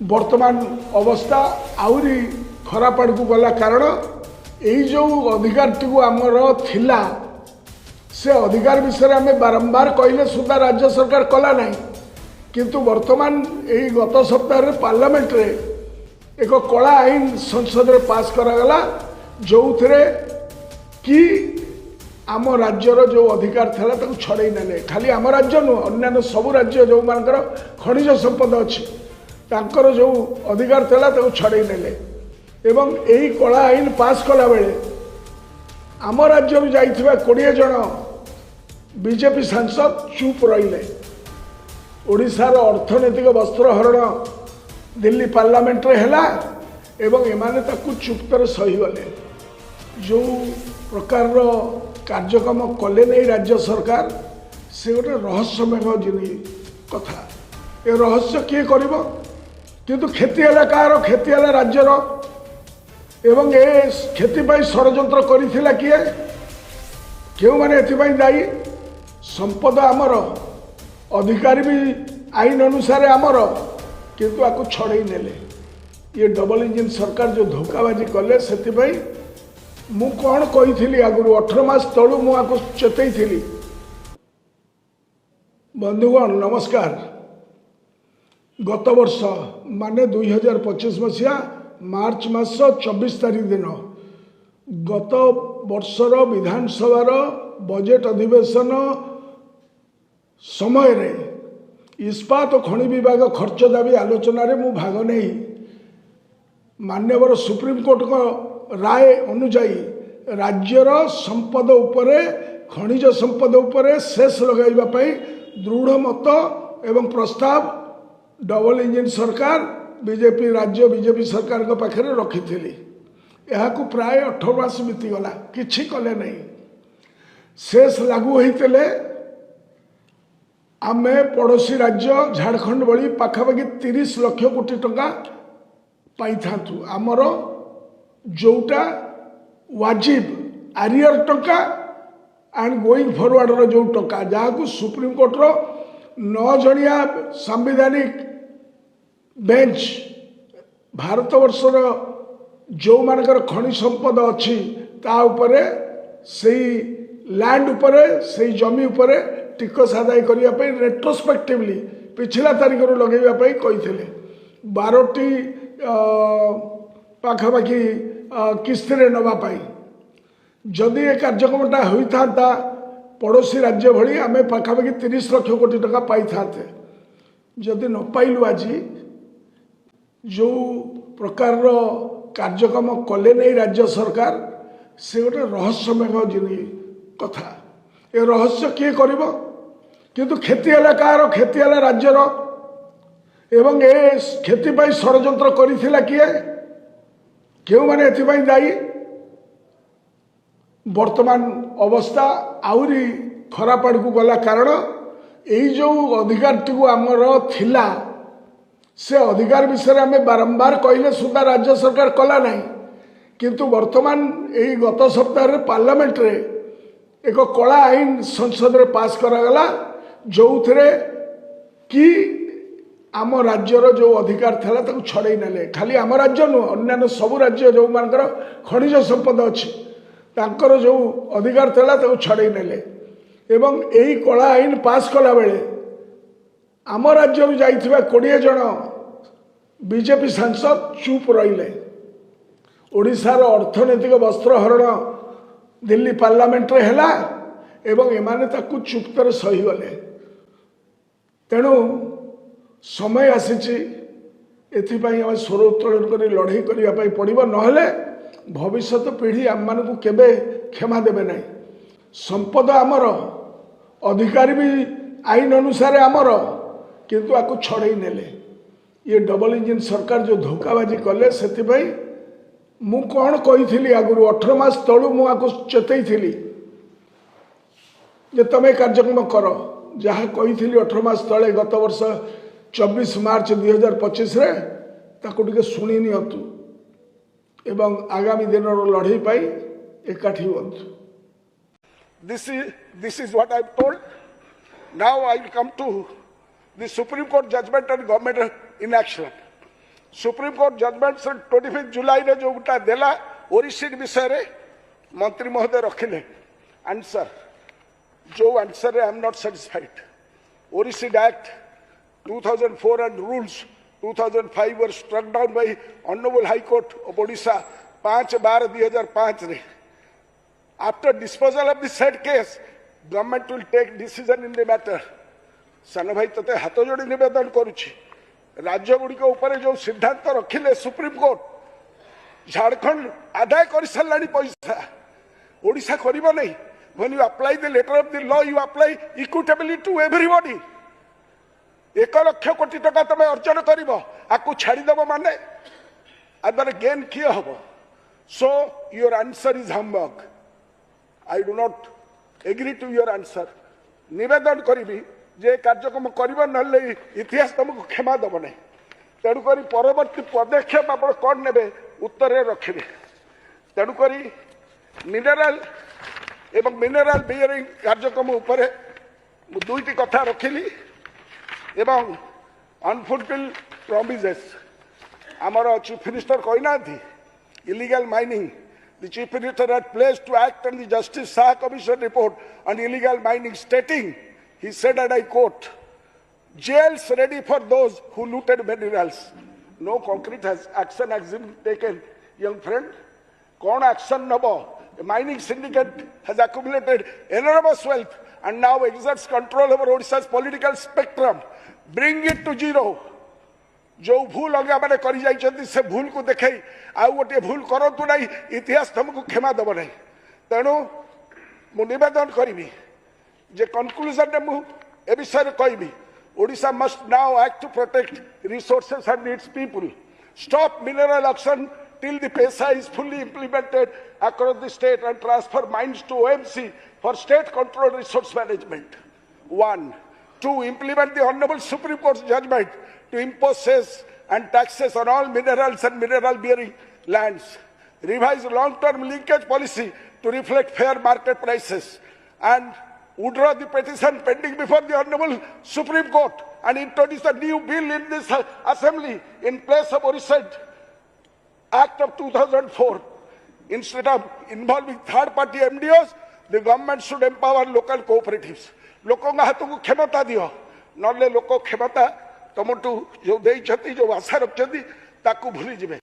वर्तमान अवस्था आउरी खराब आड़ को गला कारण यही जो अधिकार टी आमर थिला से अधिकार विषय आम बारंबार कहले सुधा राज्य सरकार कला ना किंतु वर्तमान यही गत सप्ताह पार्लियामेंट रे एक कला आईन संसद रे पास करागला जो थे कि आम राज्यर जो अधिकार था छड़े ने खाली आम राज्य नुह अन्य सबू राज्य जो मानकर खनिज संपद अच्छी तांकर जो अधिकार था छड़े ने एवं यही कला आईन पास कला बेले आम राज्य जाइथिबा 20 जन बीजेपी सांसद चुप रहिले। ओडिशार अर्थनैतिक वस्त्र हरण दिल्ली पार्लियामेंट रे हैला एवं एमाने ताकू चुप्तर सही गले। जो प्रकार कार्यक्रम कले नहीं राज्य सरकार से गोटे रहस्यमय जिनिस कथा ए रहस्य किए करिवो किंतु खेती है कार खेती है राज्यर एवं ए खेती षड्यंत्र करिथिला किए क्यों माने एथिपाई दायी संपद आमर अधिकारी भी आईन अनुसार आमर किंतु आको छड़े नेले। ये डबल इंजिन सरकार जो धोखाबाजी कले से मु कौन कही आगु 18 मास तलू मुझे चेतई थी। बंधुगण नमस्कार। गत वर्ष माने 2025 मसीहा मार्च मास 24 तारीख दिन गत वर्षर विधानसभार बजेट अधिवेशन समय रे इस्पात और खनि विभाग खर्च दाबी आलोचन मु भाग नहीं मान्यवर सुप्रीम कोर्ट को राय अनुजाई राज्यर संपद उपरे खनिज संपद उपरे शेष लगाइबा पई दृढ़ मत एवं प्रस्ताव डबल इंजिन सरकार बीजेपी राज्य बीजेपी सरकार के पाखे रखी थी। यह प्राय 18 मास बीतीगला किछि कले नहीं शेष लागू होते आमे पड़ोसी राज्य झारखंड भली पाखापाखि 30 लाख कोटी टंका पाई थांतु आमर जोटा वाजिब आरियर टंका एंड गोइंग फॉरवर्ड जो टंका जहाँ को सुप्रीम कोर्ट रो 9 जणिया संवैधानिक बेंच भारत वर्षर जो मानकर खनि संपद अच्छी ता उपरे से लैंड उपरे से जमी उपरे टिकस आदाय करने रेट्रोस्पेक्टिवली पिछला तारीख लगे कही 12टी पाखापाखि किस्ती नापी जदि ये कार्यक्रमटा होता पड़ोसी राज्य भली आम पाखापाखि 30 लाख कोटी टका पाई था जदि न पाइलु आज जो प्रकार कार्यक्रम कले नहीं राज्य सरकार से गोटे रहस्यमय जिनिस कथा ए रहस्य किए करिवो किंतु खेती है कार खेती है राज्यर एवं ए खेती षड्यंत्र करिथिला किए क्यों माने एथिपाई दायी वर्तमान अवस्था आउरी खराब आड़ को गला कारण यही जो अधिकार टी आमर थिला से अधिकार विषय आम बारंबार कहले सुधा राज्य सरकार कला ना किंतु वर्तमान यही गत सप्ताह पार्लियामेंट रे एक कला आईन संसद रे पास करागला जो थे कि आम राज्यर जो अधिकार था छड़े ने खाली आम राज्य नुह अन्य सबू राज्य जो मानकर खनिज संपद अच्छी तांकर जो अधिकार था छड़े ने एवं यही कला आईन पास कला बेले आम राज्य जाइथिबा 20 जन बीजेपी सांसद चुप रहिले। ओडिशार अर्थनैतिक वस्त्र हरण दिल्ली पार्लियामेंट रे हैला एवं एमाने ताकू चुप्तर सही गले। तेणु समय आसीची एथिपाई आम स्वर उत्तोलन कर लड़ाई करने पड़ो नहेले भविष्यत पीढ़ी आम मान को केबे क्षमा देवे ना। संपद आमर अधिकारी भी आईन अनुसार आमर किंतु आको छड़े नेले। ये डबल इंजिन सरकार जो धोखाबाजी कले से मु कौन कही आगु 18 मास तलू मुझे चेतई थी जे तमें कार्यक्रम कर जहाँ कही 18 मास तले गत वर्ष 24 मार्च 2025 रे ताको टिके सुनी नियंतु एवं आगामी दिन लड़ाई पाई एकाठी हुअन्तु। This is what I've told. Now I will come to the Supreme Court judgment and government inaction. Supreme court judgment 25 जुलाई रे जो गोटा देला ओरिसिड विषय रे मंत्री महोदय रखिले आंसर जो आंसर रे आई एम नॉट सैटिस्फाइड ओरिसिड act 2004 and rules 2005 were struck down by Honorable High Court of Odisha 5/12/2005 re. After disposal of the said case, government will take decision in the matter. सान भाई तते हाथ जोड़ी निवेदन करुछि राज्य गुड़िक ऊपर जो सिद्धांत रखिले सुप्रीम कोर्ट झारखंड आदाय कर साराणी पैसा ओडिशा करिबो नहीं when you apply the letter of the law you apply equitably to everybody 1 lakh कोटी टका तमे अर्जन करिबो आकु छाड़ी दबो माने आदर गेन किए हबो so your answer is humbug I do not agree to your answer निवेदन करिबी जे कार्यक्रम करिबो नले इतिहास तुमको क्षमा दबो नहीं तेणु करी परवर्ती पदक्षेप आप कौन नेबे उत्तर रखिबे तेणु करी मिनरल एवं मिनरल बियरिंग कार्यक्रम ऊपर दुईटी कथा रखिली एवं अनफुलफिल्ड प्रॉमिसेस आमर चीफ मिनिस्टर कहना illegal mining the chief minister had placed to act on the justice Shah commission report on illegal mining stating he said and I quote jails ready for those who looted minerals no concrete action has been taken young friend kon action nabo a mining syndicate has accumulated enormous wealth and now exerts control over Odisha's political spectrum bring it to zero जो भूल अगे मैंने करी जाइछन्ति से भूल को देखै आ गोटे भूल करतु नहीं इतिहास तुमको क्षमा दब नहीं तेणु मु निवेदन करिबी जे कंक्लूजन रे मु ए विषय कहबी Odisha must now act to protect resources and its people stop mineral auction till the PESA is fully implemented across the state and transfer mines to OMC for state controlled resource management 1 2 implement the honorable Supreme Court's judgment to impose cess and taxes on all minerals and mineral bearing lands revise long term linkage policy to reflect fair market prices and withdraw the petition pending before the Honorable Supreme Court and introduce a new bill in this assembly in place of Orishad Act of 2004. Instead of involving third-party MDOs, the government should empower local cooperatives. लोकों का हाथों को क्षमता दियो नले लोक क्षमता तुमटू जो देइछती जो आशा रखछती ताकू भूली जिवे।